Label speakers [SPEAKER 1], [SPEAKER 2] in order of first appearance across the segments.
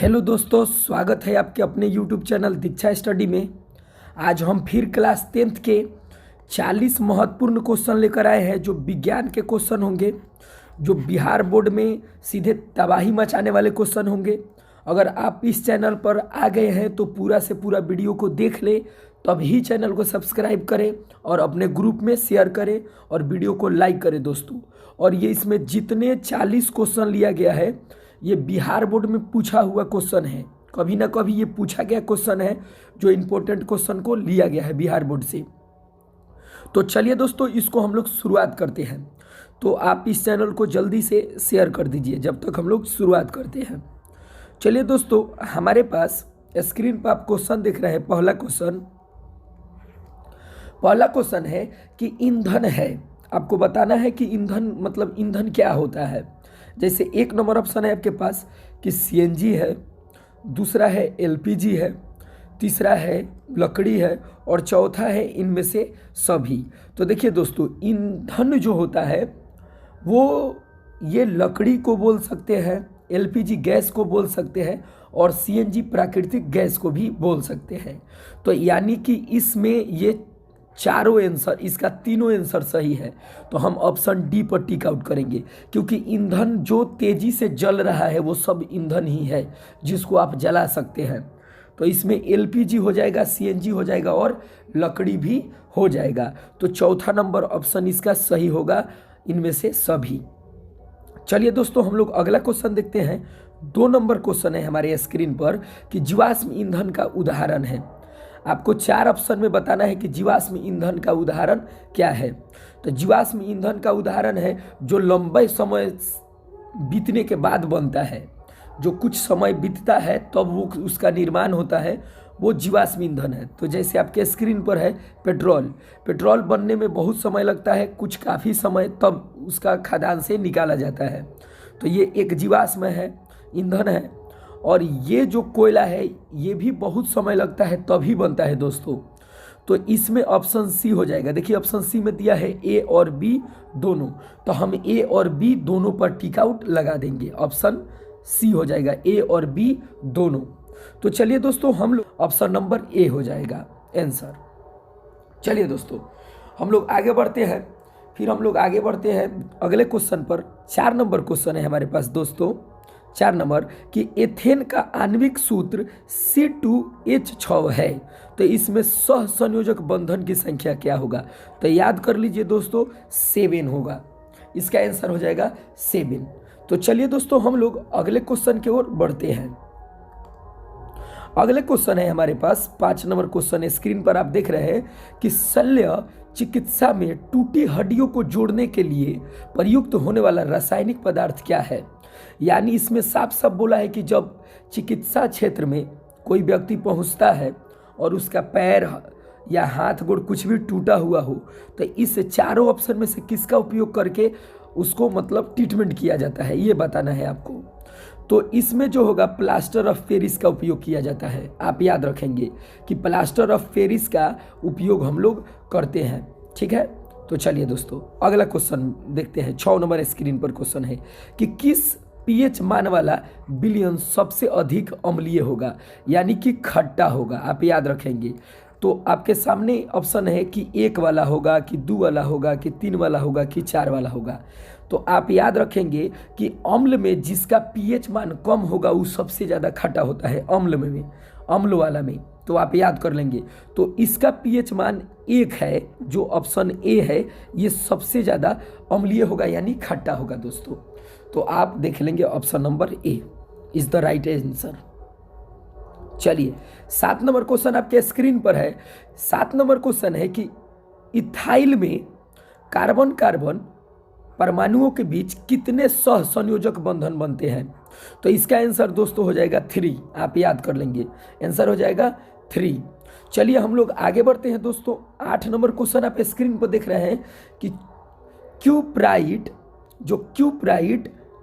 [SPEAKER 1] Hello दोस्तों, स्वागत है आपके अपने यूट्यूब चैनल दीक्षा स्टडी में। आज हम फिर क्लास 10th के 40 महत्वपूर्ण क्वेश्चन लेकर आए हैं जो विज्ञान के क्वेश्चन होंगे, जो बिहार बोर्ड में सीधे तबाही मचाने वाले क्वेश्चन होंगे। अगर आप इस चैनल पर आ गए हैं तो पूरा से पूरा वीडियो को देख लें, तभी चैनल को सब्सक्राइब करें और अपने ग्रुप में शेयर करें और वीडियो को लाइक करें दोस्तों। और ये इसमें जितने 40 क्वेश्चन लिया गया है ये बिहार बोर्ड में पूछा हुआ क्वेश्चन है, कभी ना कभी ये पूछा गया क्वेश्चन है जो इम्पोर्टेंट क्वेश्चन को लिया गया है बिहार बोर्ड से। तो चलिए दोस्तों, इसको हम लोग शुरुआत करते हैं। तो आप इस चैनल को जल्दी से शेयर कर दीजिए जब तक हम लोग शुरुआत करते हैं। चलिए दोस्तों, हमारे पास स्क्रीन पर आप क्वेश्चन देख रहे हैं। पहला क्वेश्चन है कि ईंधन है, आपको बताना है कि ईंधन मतलब ईंधन क्या होता है। जैसे एक नंबर ऑप्शन है आपके पास कि सीएनजी है, दूसरा है एलपीजी है, तीसरा है लकड़ी है और चौथा है इनमें से सभी। तो देखिए दोस्तों, ईंधन जो होता है वो ये लकड़ी को बोल सकते हैं, एलपीजी गैस को बोल सकते हैं और सीएनजी प्राकृतिक गैस को भी बोल सकते हैं। तो यानी कि इसमें ये चारों आंसर, इसका तीनों आंसर सही है। तो हम ऑप्शन डी पर टिक आउट करेंगे, क्योंकि ईंधन जो तेजी से जल रहा है वो सब ईंधन ही है जिसको आप जला सकते हैं। तो इसमें एलपीजी हो जाएगा, सीएनजी हो जाएगा और लकड़ी भी हो जाएगा। तो चौथा नंबर ऑप्शन इसका सही होगा, इनमें से सभी। चलिए दोस्तों, हम लोग अगला क्वेश्चन देखते हैं। 2 नंबर क्वेश्चन है हमारे स्क्रीन पर कि जीवाश्म ईंधन का उदाहरण है। आपको 4 ऑप्शन में बताना है कि जीवाश्म ईंधन का उदाहरण क्या है। तो जीवाश्म ईंधन का उदाहरण है जो लंबे समय बीतने के बाद बनता है, जो कुछ समय बीतता है तब वो उसका निर्माण होता है, वो जीवाश्म ईंधन है। तो जैसे आपके स्क्रीन पर है पेट्रोल बनने में बहुत समय लगता है, कुछ काफ़ी समय तब उसका खदान से निकाला जाता है। तो ये एक जीवाश्म है, ईंधन है। और ये जो कोयला है ये भी बहुत समय लगता है तभी बनता है दोस्तों। तो इसमें ऑप्शन सी हो जाएगा। देखिए ऑप्शन सी में दिया है ए और बी दोनों, तो हम ए और बी दोनों पर टिक आउट लगा देंगे। ऑप्शन सी हो जाएगा, ए और बी दोनों। तो चलिए दोस्तों, हम लोग ऑप्शन नंबर ए हो जाएगा आंसर। चलिए दोस्तों, हम लोग आगे बढ़ते हैं। फिर हम लोग आगे बढ़ते हैं अगले क्वेश्चन पर। 4 नंबर क्वेश्चन है हमारे पास दोस्तों। 4 नंबर कि एथेन का आणविक सूत्र C2H6 है, तो इसमें सह संयोजक बंधन की संख्या क्या होगा। तो याद कर लीजिए दोस्तों, 7 होगा। इसका आंसर हो जाएगा 7। तो चलिए दोस्तों, हम लोग अगले क्वेश्चन की ओर बढ़ते हैं। अगले क्वेश्चन है हमारे पास 5 नंबर क्वेश्चन है। स्क्रीन पर आप देख रहे हैं कि शल्य चिकित्सा में टूटी हड्डियों को जोड़ने के लिए प्रयुक्त होने वाला रासायनिक पदार्थ क्या है। यानी इसमें साफ साफ बोला है कि जब चिकित्सा क्षेत्र में कोई व्यक्ति पहुंचता है और उसका पैर या हाथ गोड़ कुछ भी टूटा हुआ हो, तो इस चारों ऑप्शन में से किसका उपयोग करके उसको मतलब ट्रीटमेंट किया जाता है, ये बताना है आपको। तो इसमें जो होगा प्लास्टर ऑफ पेरिस का उपयोग किया जाता है। आप याद रखेंगे कि प्लास्टर ऑफ पेरिस का उपयोग हम लोग करते हैं, ठीक है। तो चलिए दोस्तों, अगला क्वेश्चन देखते हैं। 6 नंबर स्क्रीन पर क्वेश्चन है कि किस पीएच मान वाला विलयन सबसे अधिक अम्लीय होगा, यानी कि खट्टा होगा। आप याद रखेंगे। तो आपके सामने ऑप्शन है कि 1 वाला होगा, कि 2 वाला होगा, कि 3 वाला होगा, कि 4 वाला होगा। तो आप याद रखेंगे कि अम्ल में जिसका पीएच मान कम होगा वो सबसे ज़्यादा खट्टा होता है। अम्ल वाला में तो आप याद कर लेंगे। तो इसका पीएच मान 1 है, जो ऑप्शन ए है, ये सबसे ज़्यादा अम्लीय होगा यानी खट्टा होगा दोस्तों। तो आप देख लेंगे option number A is the right answer. चलिए 7 नंबर क्वेश्चन आपके स्क्रीन पर है। 7 नंबर क्वेश्चन है कि इथाइल में कार्बन परमाणुओं के बीच कितने सह संयोजक बंधन बनते हैं। तो इसका आंसर दोस्तों हो जाएगा 3। आप याद कर लेंगे, आंसर हो जाएगा 3। चलिए हम लोग आगे बढ़ते हैं दोस्तों। 8 नंबर क्वेश्चन आप स्क्रीन पर देख रहे हैं कि क्यूप्राइट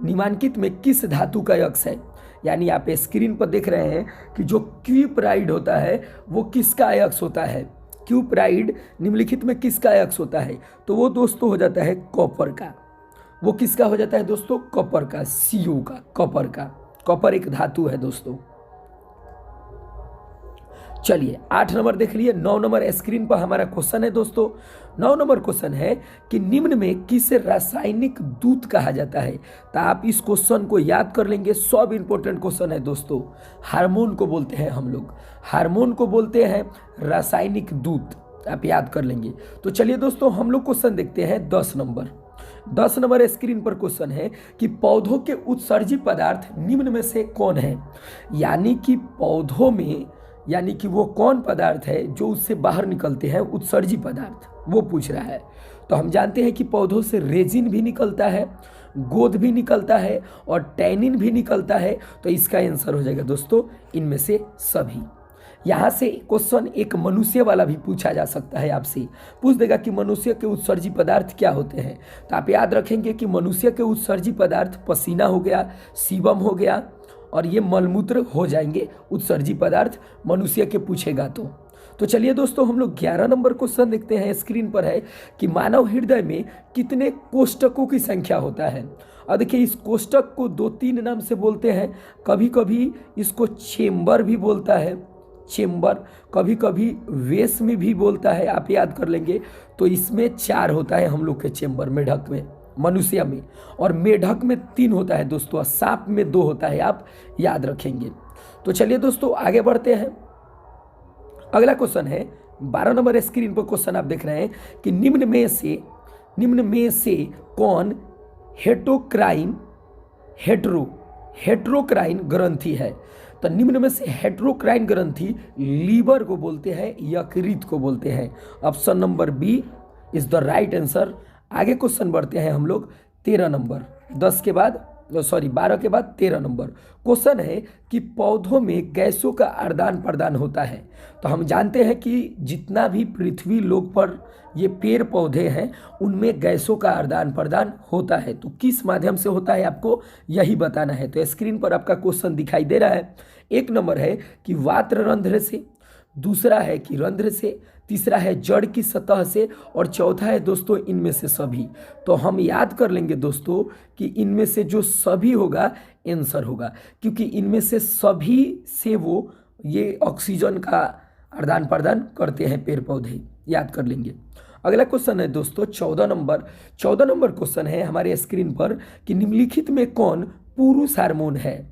[SPEAKER 1] निम्नलिखित में किस धातु का यक्ष है। यानी आप स्क्रीन पर देख रहे हैं कि जो क्यूप्राइड होता है वो किसका अयस्क होता है। क्यूप्राइड निम्नलिखित में किसका अयस्क होता है, तो वो दोस्तों हो जाता है कॉपर का। वो किसका हो जाता है दोस्तों, कॉपर का, CO का, कॉपर का। कॉपर एक धातु है दोस्तों। चलिए 8 नंबर देख लिए। 9 नंबर स्क्रीन पर हमारा क्वेश्चन है दोस्तों। 9 नंबर क्वेश्चन है कि निम्न में किसे रासायनिक दूत कहा जाता है। तो आप इस क्वेश्चन को याद कर लेंगे, सब इंपॉर्टेंट क्वेश्चन है दोस्तों। हार्मोन को बोलते हैं हम लोग, हार्मोन को बोलते हैं रासायनिक दूत, आप याद कर लेंगे। तो चलिए दोस्तों हम लोग क्वेश्चन देखते हैं 10 नंबर। 10 नंबर स्क्रीन पर क्वेश्चन है कि पौधों के उत्सर्जी पदार्थ निम्न में से कौन है। यानी कि पौधों में, यानी कि वो कौन पदार्थ है जो उससे बाहर निकलते हैं, उत्सर्जी पदार्थ, वो पूछ रहा है। तो हम जानते हैं कि पौधों से रेजिन भी निकलता है, गोंद भी निकलता है और टैनिन भी निकलता है। तो इसका आंसर हो जाएगा दोस्तों इनमें से सभी। यहाँ से क्वेश्चन एक मनुष्य वाला भी पूछा जा सकता है, आपसे पूछ देगा कि मनुष्य के उत्सर्जी पदार्थ क्या होते हैं। तो आप याद रखेंगे कि मनुष्य के उत्सर्जी पदार्थ पसीना हो गया, सीबम हो गया और ये मलमूत्र हो जाएंगे उत्सर्जी पदार्थ, मनुष्य के पूछेगा तो चलिए दोस्तों हम लोग 11 नंबर क्वेश्चन देखते हैं। स्क्रीन पर है कि मानव हृदय में कितने कोष्ठकों की संख्या होता है। और देखिए इस कोष्ठक को 2-3 नाम से बोलते हैं, कभी कभी इसको चेम्बर भी बोलता है, चेम्बर, कभी कभी वेस में भी बोलता है, आप याद कर लेंगे। तो इसमें 4 होता है हम लोग के चेम्बर, मेढक में, मनुष्य में, और मेढक में 3 होता है दोस्तों, और सांप में 2 होता है, आप याद रखेंगे। तो चलिए दोस्तों आगे बढ़ते हैं। अगला क्वेश्चन है 12 नंबर स्क्रीन पर क्वेश्चन आप देख रहे हैं कि निम्न में से कौन हेट्रोक्राइन ग्रंथि है। तो निम्न में से हेट्रोक्राइन ग्रंथि लीवर को बोलते हैं, यकृत को बोलते हैं। Option number B is the right answer. आगे क्वेश्चन बढ़ते हैं हम लोग 13 नंबर, 12 के बाद 13 नंबर क्वेश्चन है कि पौधों में गैसों का आदान प्रदान होता है। तो हम जानते हैं कि जितना भी पृथ्वी लोक पर ये पेड़ पौधे हैं उनमें गैसों का आदान प्रदान होता है। तो किस माध्यम से होता है आपको यही बताना है। तो स्क्रीन पर आपका क्वेश्चन दिखाई दे रहा है। 1 नंबर है कि वात्र रंध्र से, दूसरा है कि रंध्र से, तीसरा है जड़ की सतह से, और चौथा है दोस्तों इनमें से सभी। तो हम याद कर लेंगे दोस्तों कि इनमें से जो सभी होगा आंसर होगा, क्योंकि इनमें से सभी से वो ये ऑक्सीजन का आदान प्रदान करते हैं पेड़ पौधे, याद कर लेंगे। अगला क्वेश्चन है दोस्तों 14 नंबर क्वेश्चन है हमारे स्क्रीन पर कि निम्नलिखित में कौन पुरुष हार्मोन है।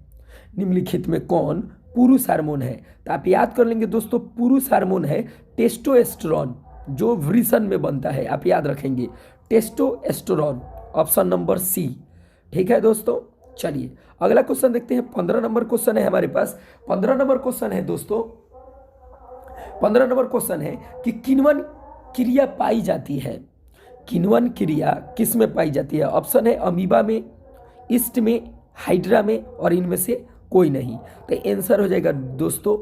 [SPEAKER 1] निम्नलिखित में कौन पुरुष हार्मोन है। तो आप याद कर लेंगे दोस्तों पुरुष हार्मोन है टेस्टोस्टेरोन, जो वृषण में बनता है, आप याद रखेंगे टेस्टोस्टेरोन, ऑप्शन नंबर सी। ठीक है दोस्तों, चलिए अगला क्वेश्चन देखते हैं। 15 नंबर क्वेश्चन है हमारे पास। 15 नंबर क्वेश्चन है दोस्तों, 15 नंबर क्वेश्चन है कि किण्वन क्रिया पाई जाती है। किण्वन क्रिया किस में पाई जाती है। ऑप्शन है अमीबा में, ईस्ट में, हाइड्रा में, और इनमें से कोई नहीं। तो आंसर हो जाएगा दोस्तों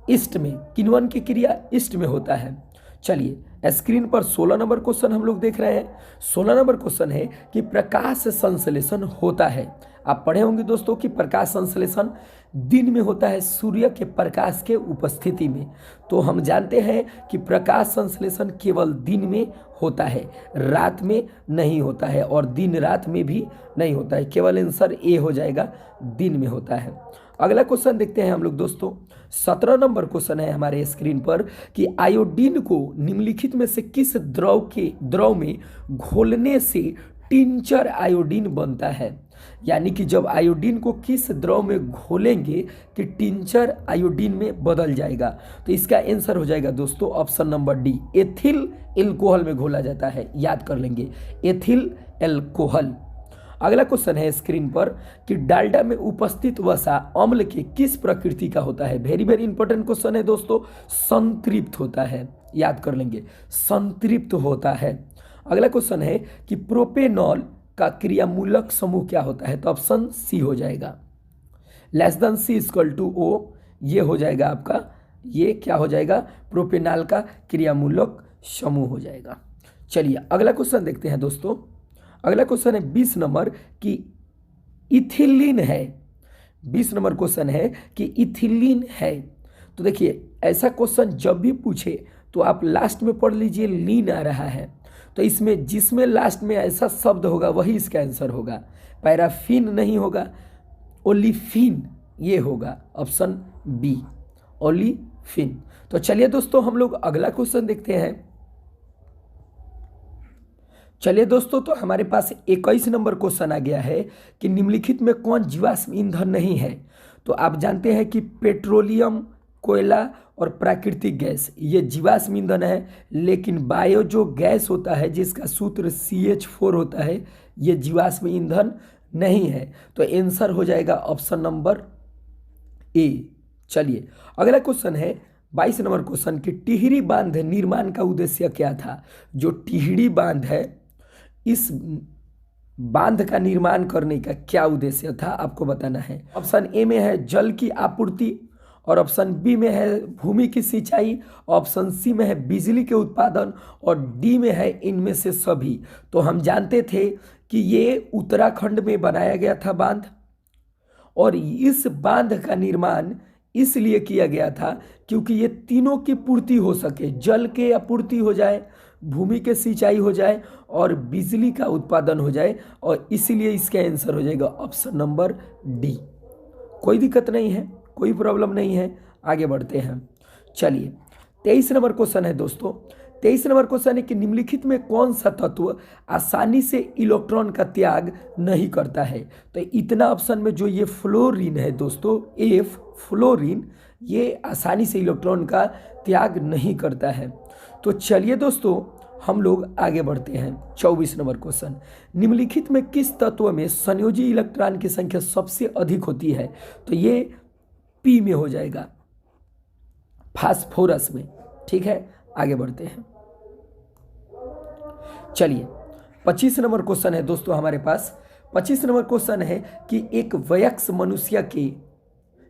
[SPEAKER 1] ईस्ट में, किण्वन की क्रिया ईस्ट में होता है। चलिए स्क्रीन पर 16 नंबर क्वेश्चन हम लोग देख रहे हैं। 16 नंबर क्वेश्चन है कि प्रकाश संश्लेषण होता है। आप पढ़े होंगे दोस्तों कि प्रकाश संश्लेषण दिन में होता है सूर्य के प्रकाश के उपस्थिति में। तो हम जानते हैं कि प्रकाश संश्लेषण केवल दिन में होता है, रात में नहीं होता है, और दिन रात में भी नहीं होता है। केवल आंसर ए हो जाएगा, दिन में होता है। अगला क्वेश्चन देखते हैं हम लोग दोस्तों। 17 नंबर क्वेश्चन है हमारे स्क्रीन पर कि आयोडीन को निम्नलिखित में से किस द्रव में घोलने से टिंचर आयोडीन बनता है। यानी कि जब आयोडीन को किस द्रव में घोलेंगे कि टिंचर आयोडीन में बदल जाएगा। तो इसका आंसर हो जाएगा दोस्तों option number D, ethyl alcohol में घोला जाता है, याद कर लेंगे एथिल एल्कोहल। अगला क्वेश्चन है स्क्रीन पर कि डाल्डा में उपस्थित वसा अम्ल के किस प्रकृति का होता है। वेरी वेरी इंपॉर्टेंट क्वेश्चन है दोस्तों, संतृप्त होता है, याद कर लेंगे संतृप्त होता है। अगला क्वेश्चन है कि प्रोपेनॉल का क्रियामूलक समूह क्या होता है। तो ऑप्शन सी हो जाएगा, लेस देन सी इक्वल टू ओ, ये हो जाएगा आपका, ये क्या हो जाएगा, प्रोपेनॉल का क्रियामूलक समूह हो जाएगा। चलिए अगला क्वेश्चन देखते हैं दोस्तों। अगला क्वेश्चन है 20 नंबर कि इथिलीन है। 20 नंबर क्वेश्चन है कि इथिलीन है। तो देखिए ऐसा क्वेश्चन जब भी पूछे तो आप लास्ट में पढ़ लीजिए लीन आ रहा है। तो इसमें जिसमें लास्ट में ऐसा शब्द होगा वही इसका आंसर होगा। पैराफिन नहीं होगा, ओलिफिन ये होगा, ऑप्शन बी ओलिफिन। फिन। तो चलिए दोस्तों हम लोग अगला क्वेश्चन देखते हैं। चलिए दोस्तों, तो हमारे पास 21 नंबर क्वेश्चन आ गया है कि निम्नलिखित में कौन जीवाश्म ईंधन नहीं है। तो आप जानते हैं कि पेट्रोलियम, कोयला और प्राकृतिक गैस ये जीवाश्म ईंधन है, लेकिन बायो जो गैस होता है जिसका सूत्र CH4 होता है, ये जीवाश्म ईंधन नहीं है। तो आंसर हो जाएगा ऑप्शन नंबर ए। चलिए अगला क्वेश्चन है 22 नंबर क्वेश्चन कि टिहरी बांध निर्माण का उद्देश्य क्या था। जो टिहरी बांध है, इस बांध का निर्माण करने का क्या उद्देश्य था आपको बताना है। ऑप्शन ए में है जल की आपूर्ति, और ऑप्शन बी में है भूमि की सिंचाई, ऑप्शन सी में है बिजली के उत्पादन, और डी में है इनमें से सभी। तो हम जानते थे कि ये उत्तराखंड में बनाया गया था बांध, और इस बांध का निर्माण इसलिए किया गया था क्योंकि ये तीनों की पूर्ति हो सके, जल के आपूर्ति हो जाए, भूमि के सिंचाई हो जाए और बिजली का उत्पादन हो जाए, और इसीलिए इसका आंसर हो जाएगा ऑप्शन नंबर डी। कोई दिक्कत नहीं है, कोई प्रॉब्लम नहीं है, आगे बढ़ते हैं। चलिए 23 नंबर क्वेश्चन है दोस्तों। 23 नंबर क्वेश्चन है कि निम्नलिखित में कौन सा तत्व आसानी से इलेक्ट्रॉन का त्याग नहीं करता है। तो इतना ऑप्शन में जो ये फ्लोरीन है दोस्तों, एफ फ्लोरीन, ये आसानी से इलेक्ट्रॉन का त्याग नहीं करता है। तो चलिए दोस्तों हम लोग आगे बढ़ते हैं। 24 नंबर क्वेश्चन, निम्नलिखित में किस तत्व में संयोजी इलेक्ट्रॉन की संख्या सबसे अधिक होती है। तो ये पी में हो जाएगा, फास्फोरस में। ठीक है, आगे बढ़ते हैं। चलिए 25 नंबर क्वेश्चन है दोस्तों हमारे पास। 25 नंबर क्वेश्चन है कि एक वयस्क मनुष्य के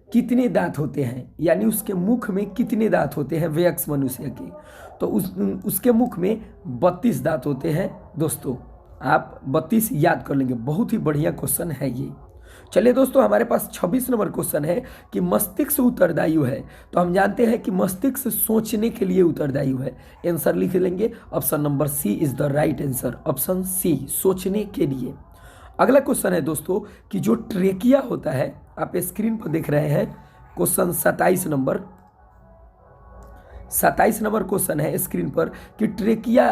[SPEAKER 1] कितने दांत होते हैं, यानी उसके मुख में कितने दांत होते हैं वयस्क मनुष्य के। तो उसके मुख में 32 दांत होते हैं दोस्तों। आप 32 याद कर लेंगे, बहुत ही बढ़िया क्वेश्चन है ये। चलिए दोस्तों हमारे पास 26 नंबर क्वेश्चन है कि मस्तिष्क उत्तरदायी है। तो हम जानते हैं कि मस्तिष्क सोचने के लिए उत्तरदायी है। आंसर लिख लेंगे, option number C is the right answer, option C, सोचने के लिए। अगला क्वेश्चन है दोस्तों कि जो ट्रेकिया होता है, आप स्क्रीन पर देख रहे हैं क्वेश्चन 27 नंबर। 27 नंबर क्वेश्चन है स्क्रीन पर कि ट्रेकिया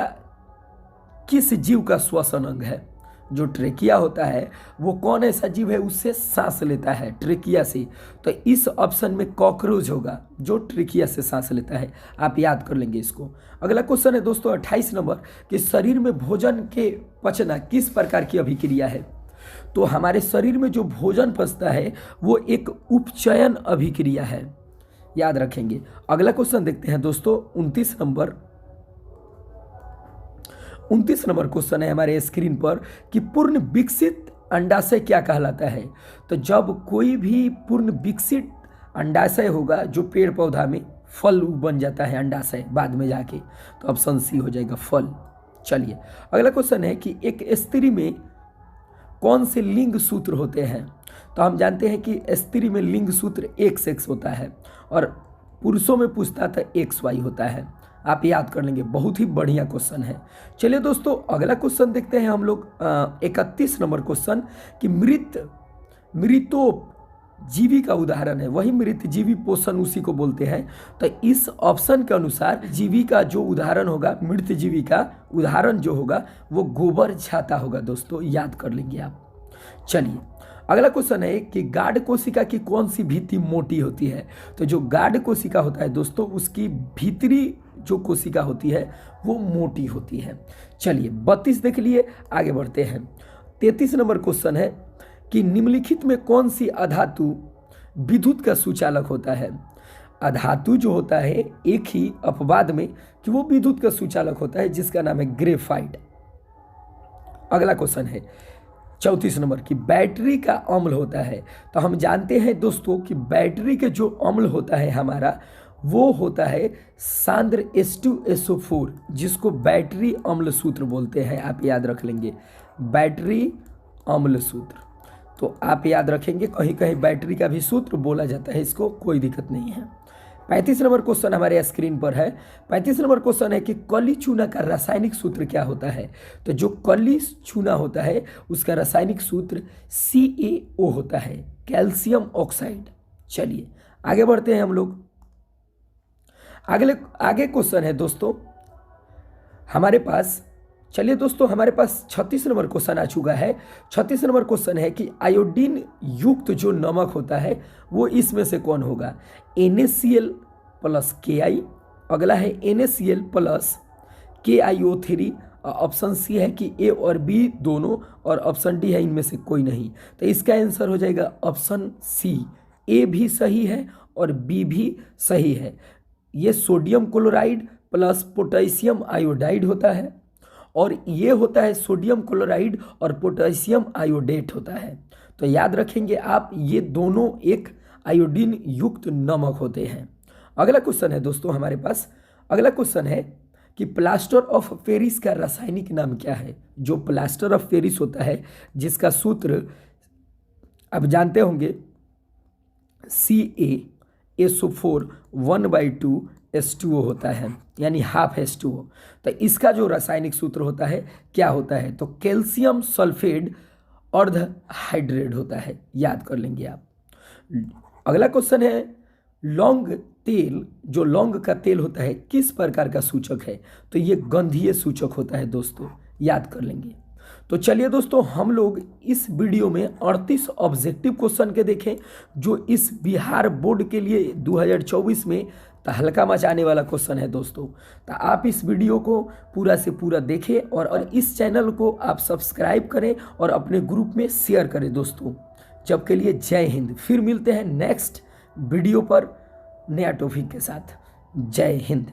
[SPEAKER 1] किस जीव का श्वसन अंग है। जो ट्रेकिया होता है वो कौन ऐसा जीव है, उससे सांस लेता है, ट्रेकिया से। तो इस ऑप्शन में कॉकरोच होगा जो ट्रेकिया से सांस लेता है, आप याद कर लेंगे इसको। अगला क्वेश्चन है दोस्तों 28 नंबर कि शरीर में भोजन के पचना किस प्रकार की अभिक्रिया है। तो हमारे शरीर में जो भोजन पचता है वो एक उपचयन अभिक्रिया है, याद रखेंगे। अगला क्वेश्चन देखते हैं दोस्तों 29 नंबर क्वेश्चन है हमारे स्क्रीन पर कि पूर्ण विकसित अंडाशय क्या कहलाता है। तो जब कोई भी पूर्ण विकसित अंडाशय होगा, जो पेड़ पौधा में फल बन जाता है अंडाशय बाद में जाके, तो ऑप्शन सी हो जाएगा फल। चलिए अगला क्वेश्चन है कि एक स्त्री में कौन से लिंग सूत्र होते हैं। तो हम जानते हैं कि स्त्री में लिंग सूत्र XX होता है और पुरुषों में पूछता था XY होता है, आप याद कर लेंगे। बहुत ही बढ़िया क्वेश्चन है। चलिए दोस्तों अगला क्वेश्चन देखते हैं हम लोग 31 नंबर क्वेश्चन कि मृतोप जीवी का उदाहरण है। वही मृत जीवी पोषण उसी को बोलते हैं। तो इस ऑप्शन के अनुसार जीवी का जो उदाहरण होगा, मृत जीवी का उदाहरण जो होगा वो गोबर छाता होगा दोस्तों, याद कर लेंगे आप। चलिए अगला क्वेश्चन है कि गाढ़ कोशिका की कौन सी भित्ति मोटी होती है। तो जो गाढ़ कोशिका होता है दोस्तों, उसकी भीतरी जो कोशिका होती है वो मोटी होती है। चलिए 32 देख लिए, आगे बढ़ते हैं। 33 नंबर क्वेश्चन है कि निम्नलिखित में कौन सी अधातु विद्युत का सुचालक होता है। अधातु जो होता है एक ही अपवाद में कि वो विद्युत का सुचालक होता है, जिसका नाम है ग्रेफाइट। अगला क्वेश्चन है 34 नंबर की बैटरी का अम्ल होता है। तो हम जानते हैं दोस्तों कि बैटरी के जो अम्ल होता है हमारा, वो होता है सांद्र H2SO4, जिसको बैटरी अम्ल सूत्र बोलते हैं, आप याद रख लेंगे, बैटरी अम्ल सूत्र। तो आप याद रखेंगे, कहीं कहीं बैटरी का भी सूत्र बोला जाता है, इसको कोई दिक्कत नहीं है। 35 नंबर क्वेश्चन हमारे स्क्रीन पर है। 35 नंबर क्वेश्चन है कि कली चूना का रासायनिक सूत्र क्या होता है। तो जो कली चूना होता है उसका रासायनिक सूत्र CaO होता है, कैल्शियम ऑक्साइड। चलिए आगे बढ़ते हैं हम लोग। आगे क्वेश्चन है दोस्तों हमारे पास। चलिए दोस्तों, हमारे पास 36 नंबर क्वेश्चन आ चुका है। 36 नंबर क्वेश्चन है कि आयोडीन युक्त जो नमक होता है वो इसमें से कौन होगा? NaCl प्लस Ki, अगला है NaCl plus KiO3, option C है कि ए और बी दोनों, और ऑप्शन डी है इनमें से कोई नहीं। तो इसका आंसर हो जाएगा ऑप्शन सी, ए भी सही है और बी भी सही है। ये sodium chloride plus potassium iodide होता है, और ये होता है सोडियम क्लोराइड और पोटेशियम आयोडेट होता है। तो याद रखेंगे आप, ये दोनों एक आयोडीन युक्त नमक होते हैं। अगला क्वेश्चन है दोस्तों हमारे पास। अगला क्वेश्चन है कि प्लास्टर ऑफ पेरिस का रासायनिक नाम क्या है? जो प्लास्टर ऑफ पेरिस होता है जिसका सूत्र आप जानते होंगे CaSO4 1/2H2O होता है, यानी हाफ H2O। तो इसका जो रासायनिक सूत्र होता है क्या होता है? तो कैल्शियम सल्फेट अर्ध हाइड्रेट होता है, याद कर लेंगे आप। अगला क्वेश्चन है लौंग तेल, जो लौंग का तेल होता है किस प्रकार का सूचक है? तो ये गंधीय सूचक होता है दोस्तों, याद कर लेंगे। तो चलिए दोस्तों, हम लोग इस वीडियो में 38 ऑब्जेक्टिव क्वेश्चन के देखें जो इस बिहार बोर्ड के लिए 2024 में तहलका मचाने वाला क्वेश्चन है दोस्तों। तो आप इस वीडियो को पूरा से पूरा देखें और इस चैनल को आप सब्सक्राइब करें और अपने ग्रुप में शेयर करें दोस्तों। जब के लिए जय हिंद। फिर मिलते हैं नेक्स्ट वीडियो पर नया टॉपिक के साथ। जय हिंद।